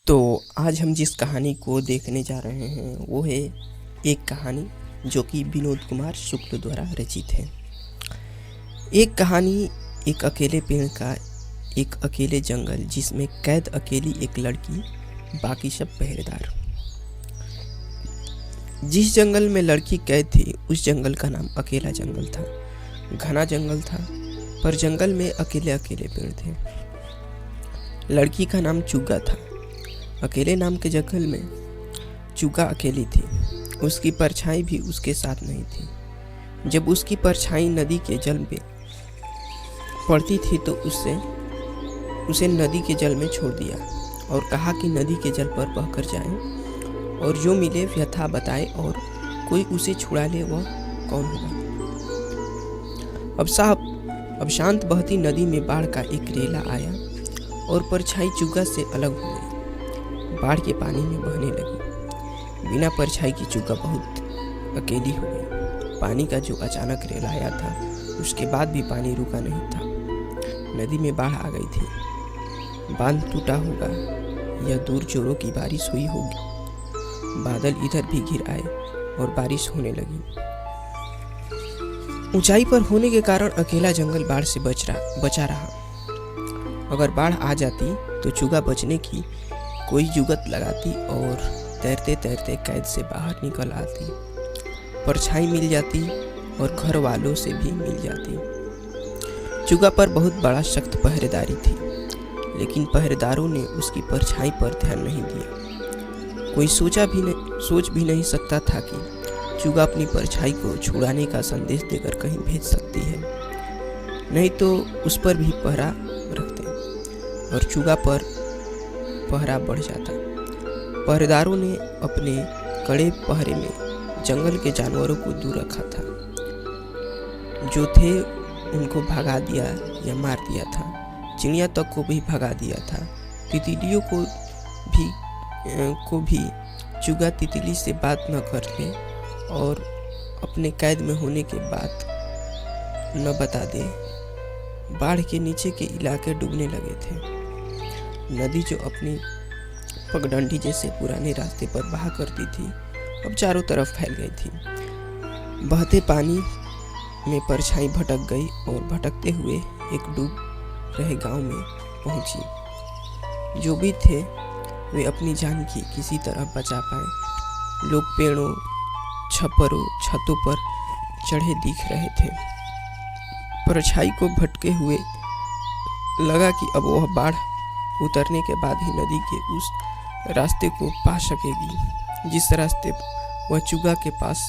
तो आज हम जिस कहानी को देखने जा रहे हैं वो है एक कहानी जो कि विनोद कुमार शुक्ल द्वारा रचित है। एक कहानी एक अकेले पेड़ का एक अकेले जंगल जिसमें कैद अकेली एक लड़की, बाकी सब पहरेदार। जिस जंगल में लड़की कैद थी उस जंगल का नाम अकेला जंगल था। घना जंगल था पर जंगल में अकेले अकेले पेड़ थे। लड़की का नाम चुग्गा था। अकेले नाम के जंगल में चुग्गा अकेली थी। उसकी परछाई भी उसके साथ नहीं थी। जब उसकी परछाई नदी के जल में पड़ती थी तो उसे नदी के जल में छोड़ दिया और कहा कि नदी के जल पर बहकर जाए और जो मिले व्यथा बताए और कोई उसे छुड़ा ले वह कौन होगा। अब शांत बहती नदी में बाढ़ का एक रेला आया और परछाई चुग्गा से अलग हो गई। बाढ़ के पानी में बहने लगी। बिना परछाई की चुग्गा बहुत अकेली हो गई। पानी का जो अचानक रेला आया था उसके बाद भी पानी रुका नहीं था। नदी में बाढ़ आ गई थी। बांध टूटा होगा या दूर जोरों की बारिश हुई होगी। बादल इधर भी घिर आए और बारिश होने लगी। ऊंचाई पर होने के कारण अकेला जंगल बाढ़ से बचा रहा। अगर बाढ़ आ जाती तो चुग्गा बचने की कोई जुगत लगाती और तैरते तैरते कैद से बाहर निकल आती। परछाई मिल जाती और घर वालों से भी मिल जाती। चुग्गा पर बहुत बड़ा सख्त पहरेदारी थी, लेकिन पहरेदारों ने उसकी परछाई पर ध्यान नहीं दिया। कोई सोच भी नहीं सकता था कि चुग्गा अपनी परछाई को छुड़ाने का संदेश देकर कहीं भेज सकती है, नहीं तो उस पर भी पहरा रखते और चुग्गा पर पहरा बढ़ जाता। पहरेदारों ने अपने कड़े पहरे में जंगल के जानवरों को दूर रखा था। जो थे उनको भगा दिया या मार दिया था। चिड़िया तक को भी भगा दिया था। तितलियों को भी चुग्गा तितली से बात न कर ले और अपने कैद में होने के बाद न बता दे। बाढ़ के नीचे के इलाके डूबने लगे थे। नदी जो अपनी पगडंडी जैसे पुराने रास्ते पर बहा करती थी अब चारों तरफ फैल गई थी। बहते पानी में परछाई भटक गई और भटकते हुए एक डूब रहे गांव में पहुंची। जो भी थे वे अपनी जान की किसी तरह बचा पाए। लोग पेड़ों, छप्परों, छतों पर चढ़े दिख रहे थे। परछाई को भटके हुए लगा कि अब वह बाढ़ उतरने के बाद ही नदी के उस रास्ते को पा सकेगी जिस रास्ते वह चुग्गा के पास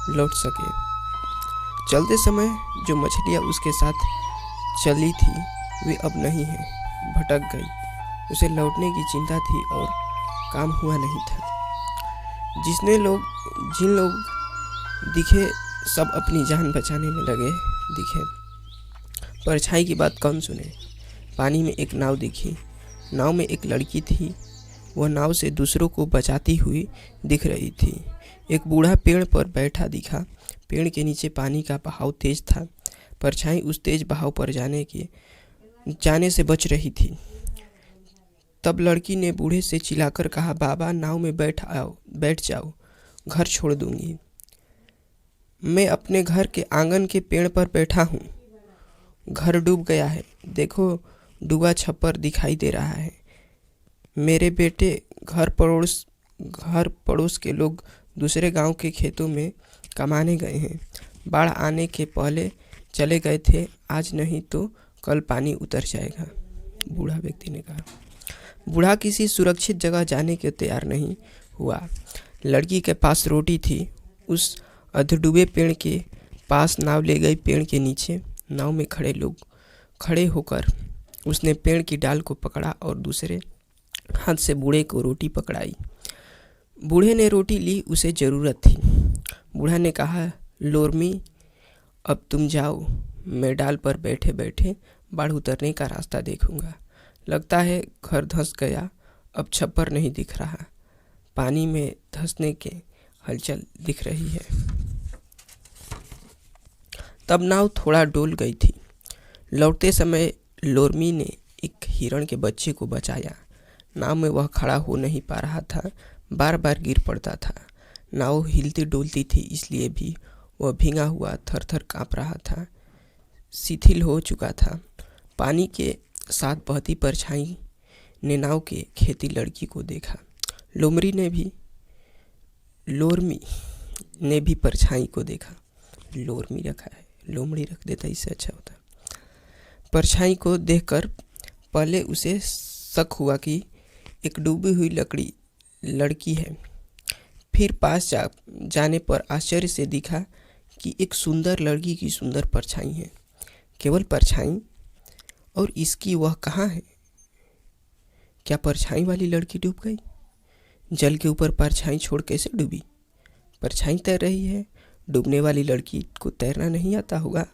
लौट सके। चलते समय जो मछलियाँ उसके साथ चली थी वे अब नहीं है, भटक गई। उसे लौटने की चिंता थी और काम हुआ नहीं था। जिन लोग दिखे सब अपनी जान बचाने में लगे दिखे। परछाई की बात कौन सुने। पानी में एक नाव दिखी। नाव में एक लड़की थी। वह नाव से दूसरों को बचाती हुई दिख रही थी। एक बूढ़ा पेड़ पर बैठा दिखा। पेड़ के नीचे पानी का बहाव तेज था। परछाई उस तेज बहाव पर जाने से बच रही थी। तब लड़की ने बूढ़े से चिल्लाकर कहा, बाबा नाव में बैठ जाओ, घर छोड़ दूंगी। मैं अपने घर के आंगन के पेड़ पर बैठा हूँ। घर डूब गया है। देखो डूबा छप्पर दिखाई दे रहा है। मेरे बेटे घर पड़ोस के लोग दूसरे गांव के खेतों में कमाने गए हैं। बाढ़ आने के पहले चले गए थे। आज नहीं तो कल पानी उतर जाएगा, बूढ़ा व्यक्ति ने कहा। बूढ़ा किसी सुरक्षित जगह जाने के तैयार नहीं हुआ। लड़की के पास रोटी थी। उस अधडूबे पेड़ के पास नाव ले गई। पेड़ के नीचे नाव में खड़े होकर उसने पेड़ की डाल को पकड़ा और दूसरे हाथ से बूढ़े को रोटी पकड़ाई। बूढ़े ने रोटी ली, उसे ज़रूरत थी। बूढ़ा ने कहा, लोरमी अब तुम जाओ, मैं डाल पर बैठे बैठे बाढ़ उतरने का रास्ता देखूंगा। लगता है घर धंस गया, अब छप्पर नहीं दिख रहा। पानी में धंसने के हलचल दिख रही है। तब नाव थोड़ा डोल गई थी। लौटते समय लोरमी ने एक हिरण के बच्चे को बचाया। नाव में वह खड़ा हो नहीं पा रहा था, बार बार गिर पड़ता था। नाव हिलती डुलती थी, इसलिए भी वह भींगा हुआ थर थर काँप रहा था, शिथिल हो चुका था। पानी के साथ बहती परछाई ने नाव के खेती लड़की को देखा। लोमड़ी ने भी परछाई को देखा। लोमड़ी रखा है, लोमड़ी रख देता, इससे अच्छा होता। परछाई को देखकर पहले उसे शक हुआ कि एक डूबी हुई लड़की है। फिर पास जाने पर आश्चर्य से दिखा कि एक सुंदर लड़की की सुंदर परछाई है। केवल परछाई, और इसकी वह कहाँ है? क्या परछाई वाली लड़की डूब गई? जल के ऊपर परछाई छोड़ कैसे डूबी? परछाई तैर रही है, डूबने वाली लड़की को तैरना नहीं आता होगा।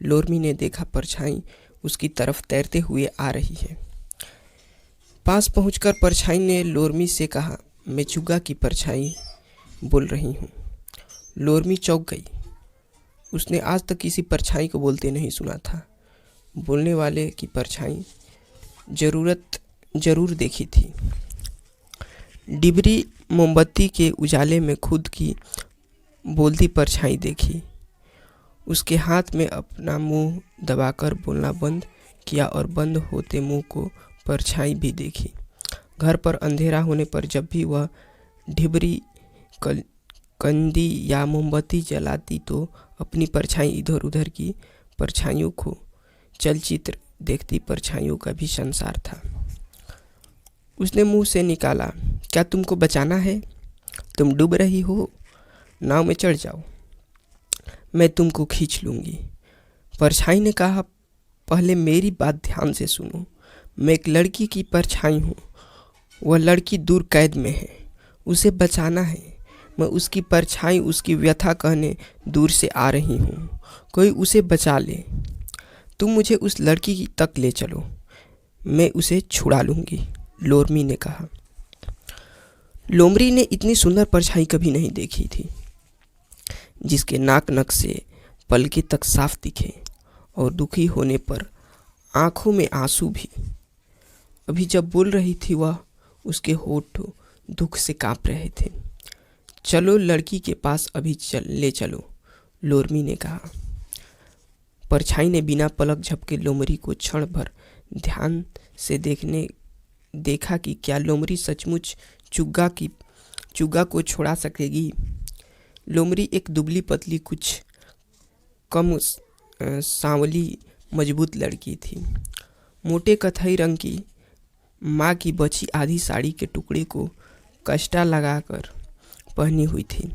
लोमड़ी ने देखा परछाई उसकी तरफ तैरते हुए आ रही है। पास पहुंचकर परछाई ने लोमड़ी से कहा, मैं चुग्गा की परछाई बोल रही हूँ। लोमड़ी चौंक गई। उसने आज तक किसी परछाई को बोलते नहीं सुना था। बोलने वाले की परछाई जरूर देखी थी। डिबरी मोमबत्ती के उजाले में खुद की बोलती परछाई देखी। उसके हाथ में अपना मुंह दबाकर बोलना बंद किया और बंद होते मुंह को परछाई भी देखी। घर पर अंधेरा होने पर जब भी वह डिबरी कंदी या मोमबत्ती जलाती तो अपनी परछाई इधर उधर की परछाइयों को चलचित्र देखती परछाइयों का भी संसार था। उसने मुंह से निकाला, क्या तुमको बचाना है? तुम डूब रही हो, नाव में चढ़ जाओ, मैं तुमको खींच लूँगी। परछाई ने कहा, पहले मेरी बात ध्यान से सुनो। मैं एक लड़की की परछाई हूँ। वह लड़की दूर कैद में है, उसे बचाना है। मैं उसकी परछाई उसकी व्यथा कहने दूर से आ रही हूँ। कोई उसे बचा ले। तुम मुझे उस लड़की तक ले चलो, मैं उसे छुड़ा लूँगी, लोमड़ी ने कहा। लोमड़ी ने इतनी सुंदर परछाई कभी नहीं देखी थी, जिसके नाक नक से पलके तक साफ दिखे और दुखी होने पर आंखों में आंसू भी। अभी जब बोल रही थी वह, उसके होठ दुख से कांप रहे थे। चलो लड़की के पास अभी ले चलो, लोमड़ी ने कहा। परछाई ने बिना पलक झपके लोमड़ी को क्षण भर ध्यान से देखा कि क्या लोमड़ी सचमुच चुग्गा को छुड़ा सकेगी। लोमड़ी एक दुबली पतली कुछ कम सांवली मजबूत लड़की थी। मोटे कथई रंग की माँ की बची आधी साड़ी के टुकड़े को कष्टा लगाकर पहनी हुई थी।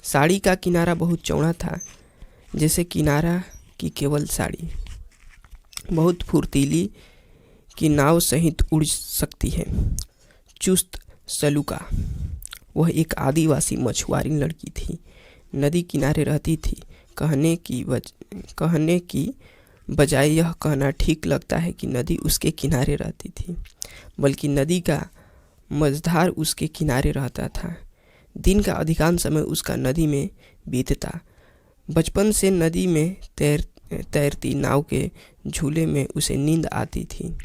साड़ी का किनारा बहुत चौड़ा था, जैसे किनारा की केवल साड़ी बहुत फुर्तीली की नाव सहित उड़ सकती है। चुस्त सलूका वह एक आदिवासी मछुआरी लड़की थी। नदी किनारे रहती थी। कहने की बजाय यह कहना ठीक लगता है कि नदी उसके किनारे रहती थी, बल्कि नदी का मझधार उसके किनारे रहता था। दिन का अधिकांश समय उसका नदी में बीतता। बचपन से नदी में तैरती नाव के झूले में उसे नींद आती थी।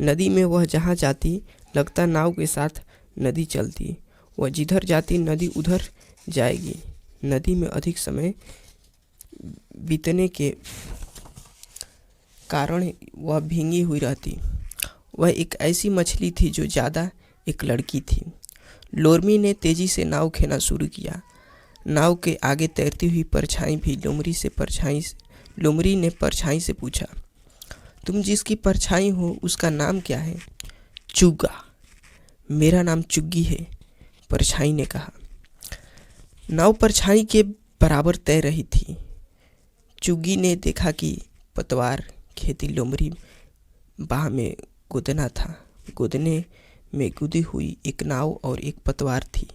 नदी में वह जहाँ जाती लगता नाव के साथ नदी चलती। वह जिधर जाती नदी उधर जाएगी। नदी में अधिक समय बीतने के कारण वह भींगी हुई रहती। वह एक ऐसी मछली थी जो ज़्यादा एक लड़की थी। लोमड़ी ने तेजी से नाव खेना शुरू किया। नाव के आगे तैरती हुई परछाई भी लोमड़ी ने परछाई से पूछा, तुम जिसकी परछाई हो उसका नाम क्या है? चुग्गा। मेरा नाम चुग्गी है, परछाई ने कहा। नाव परछाई के बराबर तैर रही थी। चुग्गी ने देखा कि पतवार खेती लोमड़ी बाह में गोदना था। गोदने में गुदी हुई एक नाव और एक पतवार थी।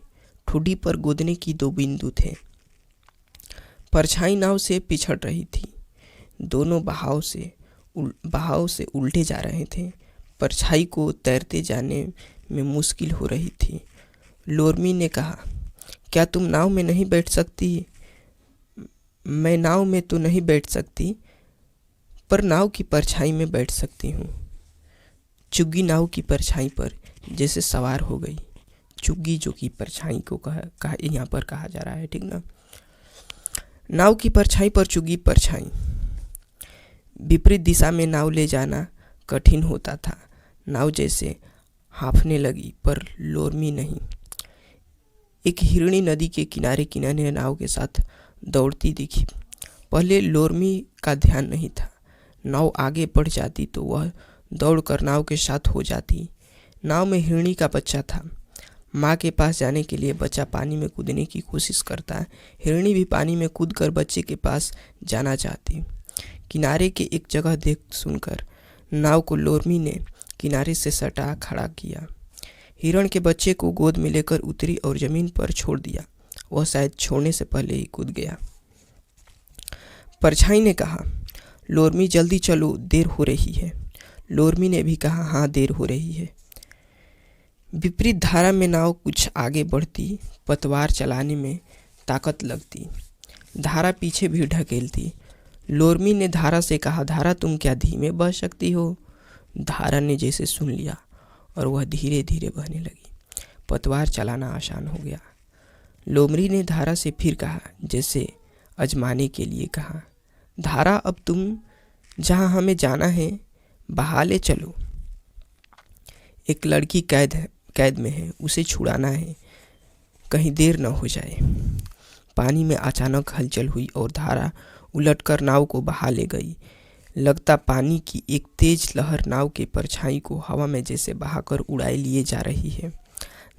ठुड्डी पर गोदने की 2 बिंदु थे। परछाई नाव से पिछड़ रही थी। दोनों बहाव से उल्टे जा रहे थे। परछाई को तैरते जाने में मुश्किल हो रही थी। लोमड़ी ने कहा, क्या तुम नाव में नहीं बैठ सकती? मैं नाव में तो नहीं बैठ सकती, पर नाव की परछाई में बैठ सकती हूँ। चुग्गी नाव की परछाई पर जैसे सवार हो गई। चुग्गी जो कि परछाई को कहा यहाँ पर कहा जा रहा है, ठीक ना। नाव की परछाई पर चुग्गी परछाई। विपरीत दिशा में नाव ले जाना कठिन होता था। नाव जैसे हाँफने लगी पर लोरमी नहीं। एक हिरणी नदी के किनारे किनारे नाव के साथ दौड़ती दिखी। पहले लोरमी का ध्यान नहीं था। नाव आगे बढ़ जाती तो वह दौड़कर नाव के साथ हो जाती। नाव में हिरणी का बच्चा था। माँ के पास जाने के लिए बच्चा पानी में कूदने की कोशिश करता। हिरणी भी पानी में कूदकर बच्चे के पास जाना चाहती। किनारे के एक जगह देख सुनकर नाव को लोरमी ने किनारे से सटा खड़ा किया। हिरण के बच्चे को गोद में लेकर उतरी और जमीन पर छोड़ दिया। वह शायद छोड़ने से पहले ही कूद गया। परछाई ने कहा, लोरमी जल्दी चलो, देर हो रही है। लोरमी ने भी कहा, हाँ देर हो रही है। विपरीत धारा में नाव कुछ आगे बढ़ती। पतवार चलाने में ताकत लगती। धारा पीछे भी ढकेलती। लोरमी ने धारा से कहा, धारा तुम क्या धीमे बह सकती हो? धारा ने जैसे सुन लिया और वह धीरे धीरे बहने लगी। पतवार चलाना आसान हो गया। लोमड़ी ने धारा से फिर कहा, जैसे आजमाने के लिए कहा, धारा अब तुम जहाँ हमें जाना है बहा ले चलो। एक लड़की कैद में है, उसे छुड़ाना है, कहीं देर न हो जाए। पानी में अचानक हलचल हुई और धारा उलटकर नाव को बहा ले गई। लगता पानी की एक तेज लहर नाव के परछाई को हवा में जैसे बहाकर उड़ाए लिए जा रही है।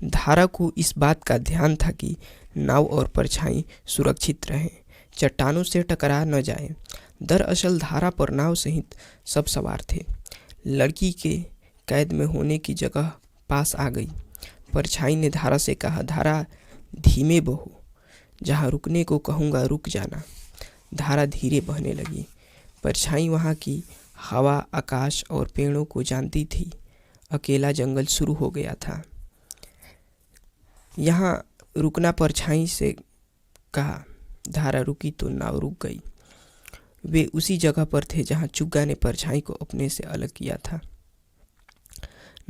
धारा को इस बात का ध्यान था कि नाव और परछाई सुरक्षित रहें, चट्टानों से टकरा न जाए। दरअसल धारा पर नाव सहित सब सवार थे। लड़की के कैद में होने की जगह पास आ गई। परछाई ने धारा से कहा, धारा धीमे बहो, जहाँ रुकने को कहूँगा रुक जाना। धारा धीरे बहने लगी। परछाई वहाँ की हवा, आकाश और पेड़ों को जानती थी। अकेला जंगल शुरू हो गया था। यहाँ रुकना परछाई से कहा। धारा रुकी तो नाव रुक गई। वे उसी जगह पर थे जहाँ चुग्गा ने परछाई को अपने से अलग किया था।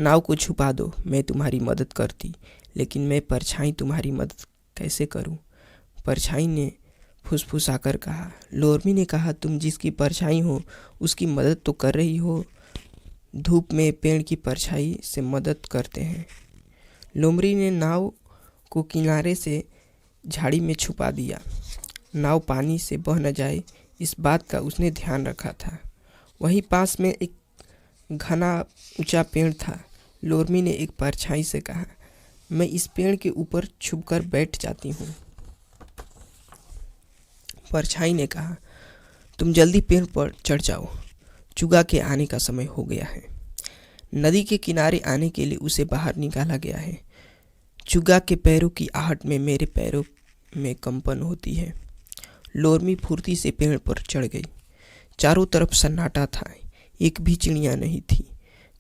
नाव को छुपा दो, मैं तुम्हारी मदद करती, लेकिन मैं परछाई तुम्हारी मदद कैसे करूं? परछाई ने फुसफुसाकर कहा। लोरमी ने कहा, तुम जिसकी परछाई हो उसकी मदद तो कर रही हो। धूप में पेड़ की परछाई से मदद करते हैं। लोमड़ी ने नाव को किनारे से झाड़ी में छुपा दिया। नाव पानी से बह न जाए, इस बात का उसने ध्यान रखा था। वहीं पास में एक घना ऊंचा पेड़ था। लोरमी ने एक परछाई से कहा, मैं इस पेड़ के ऊपर छुपकर बैठ जाती हूँ। परछाई ने कहा, तुम जल्दी पेड़ पर चढ़ जाओ, चुग्गा के आने का समय हो गया है। नदी के किनारे आने के लिए उसे बाहर निकाला गया है। चुग्गा के पैरों की आहट में मेरे पैरों में कंपन होती है। लोरमी फुर्ती से पेड़ पर चढ़ गई। चारों तरफ सन्नाटा था। एक भी चिड़िया नहीं थी।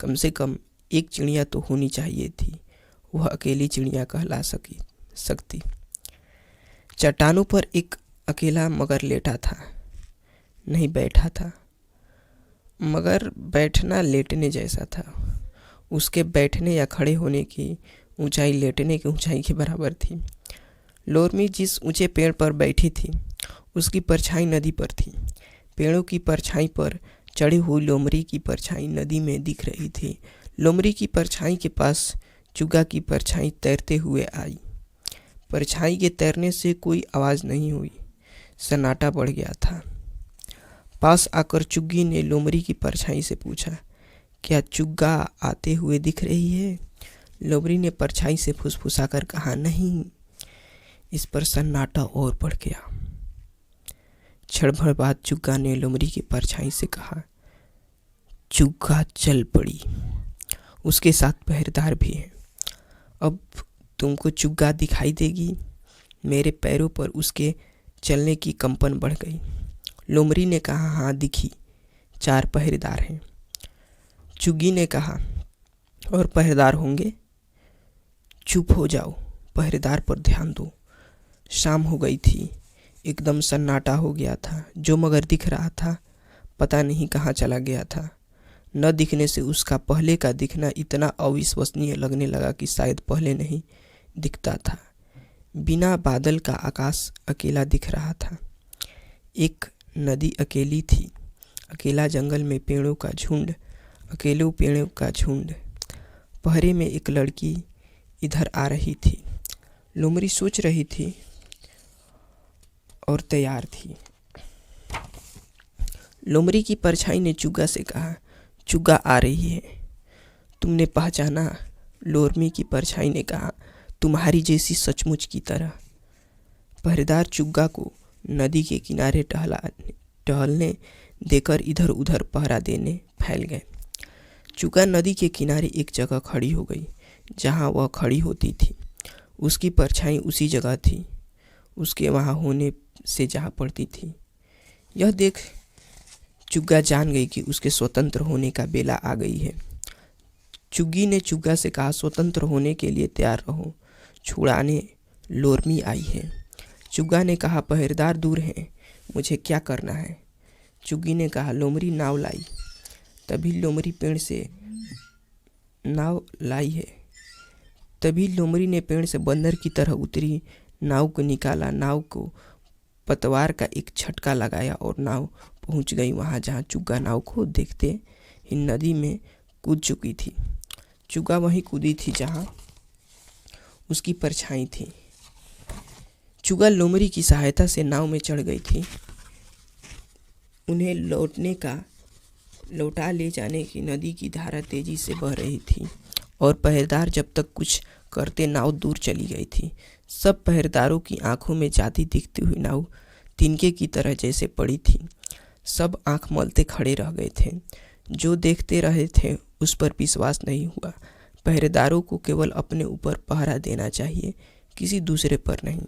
कम से कम एक चिड़िया तो होनी चाहिए थी। वह अकेली चिड़िया कहला सकती। चट्टानों पर एक अकेला मगर लेटा था, नहीं बैठा था। मगर बैठना लेटने जैसा था। उसके बैठने या खड़े होने की ऊंचाई लेटने की ऊंचाई के बराबर थी। लोरमी जिस ऊंचे पेड़ पर बैठी थी उसकी परछाई नदी पर थी। पेड़ों की परछाई पर चढ़ी हुई लोमड़ी की परछाई नदी में दिख रही थी। लोमड़ी की परछाई के पास चुग्गा की परछाई तैरते हुए आई। परछाई के तैरने से कोई आवाज़ नहीं हुई। सन्नाटा बढ़ गया था। पास आकर चुग्गी ने लोमड़ी की परछाई से पूछा, क्या चुग्गा आते हुए दिख रही है? लोमड़ी ने परछाई से फुसफुसाकर कहा, नहीं। इस पर सन्नाटा और बढ़ गया। क्षण भर बाद चुग्गा ने लोमड़ी की परछाई से कहा, चुग्गा चल पड़ी। उसके साथ पहरेदार भी है। अब तुमको चुग्गा दिखाई देगी। मेरे पैरों पर उसके चलने की कंपन बढ़ गई। लोमड़ी ने कहा, हाँ दिखी, 4 पहरेदार हैं। चुग्गी ने कहा, और पहरेदार होंगे? चुप हो जाओ, पहरेदार पर ध्यान दो। शाम हो गई थी। एकदम सन्नाटा हो गया था। जो मगर दिख रहा था पता नहीं कहाँ चला गया था। न दिखने से उसका पहले का दिखना इतना अविश्वसनीय लगने लगा कि शायद पहले नहीं दिखता था। बिना बादल का आकाश अकेला दिख रहा था। एक नदी अकेली थी, अकेला जंगल में पेड़ों का झुंड, अकेले पेड़ों का झुंड। पहरे में एक लड़की इधर आ रही थी। लोमड़ी सोच रही थी और तैयार थी। लोमड़ी की परछाई ने चुग्गा से कहा, चुग्गा आ रही है, तुमने पहचाना? लोमड़ी की परछाई ने कहा, तुम्हारी जैसी सचमुच की तरह। पहरेदार चुग्गा को नदी के किनारे टहलने देकर इधर उधर पहरा देने फैल गए। चुग्गा नदी के किनारे एक जगह खड़ी हो गई जहाँ वह खड़ी होती थी। उसकी परछाई उसी जगह थी, उसके वहाँ होने से जहाँ पड़ती थी। यह देख चुग्गा जान गई कि उसके स्वतंत्र होने का बेला आ गई है। चुग्गी ने चुग्गा से कहा, स्वतंत्र होने के लिए तैयार रहो, छुड़ाने लोमड़ी आई है। चुग्गा ने कहा, पहरेदार दूर हैं, मुझे क्या करना है? चुग्गी ने कहा, लोमड़ी नाव लाई। तभी लोमड़ी पेड़ से नाव लाई है। तभी लोमड़ी ने पेड़ से बंदर की तरह उतरी, नाव को निकाला, नाव को पतवार का एक झटका लगाया और नाव पहुंच गई वहां जहां चुग्गा नाव को देखते ही नदी में कूद चुकी थी। चुग्गा वहीं कूदी थी जहां उसकी परछाई थी। चुग्गा लोमड़ी की सहायता से नाव में चढ़ गई थी। उन्हें लौटा ले जाने की नदी की धारा तेजी से बह रही थी और पहरेदार जब तक कुछ करते नाव दूर चली गई थी। सब पहरेदारों की आंखों में जाती दिखती हुई नाव तिनके की तरह जैसे पड़ी थी। सब आंख मलते खड़े रह गए थे। जो देखते रहे थे उस पर विश्वास नहीं हुआ। पहरेदारों को केवल अपने ऊपर पहरा देना चाहिए, किसी दूसरे पर नहीं।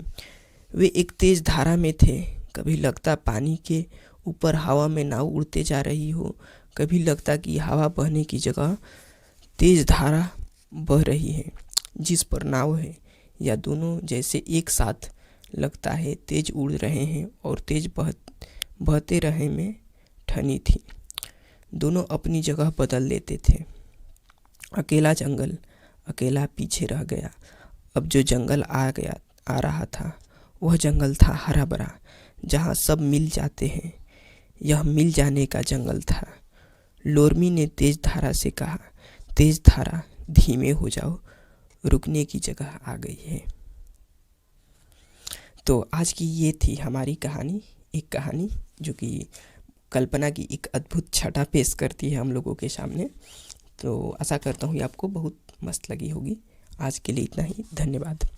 वे एक तेज धारा में थे। कभी लगता पानी के ऊपर हवा में नाव उड़ते जा रही हो, कभी लगता कि हवा बहने की जगह तेज धारा बह रही है जिस पर नाव है, या दोनों जैसे एक साथ लगता है तेज उड़ रहे हैं और तेज बहते रहे में ठनी थी। दोनों अपनी जगह बदल लेते थे। अकेला जंगल अकेला पीछे रह गया। अब जो जंगल आ रहा था वह जंगल था हरा भरा, जहाँ सब मिल जाते हैं। यह मिल जाने का जंगल था। लोमड़ी ने तेज धारा से कहा, तेज धारा धीमे हो जाओ, रुकने की जगह आ गई है। तो आज की ये थी हमारी कहानी, एक कहानी जो कि कल्पना की एक अद्भुत छटा पेश करती है हम लोगों के सामने। तो आशा करता हूँ ये आपको बहुत मस्त लगी होगी। आज के लिए इतना ही, धन्यवाद।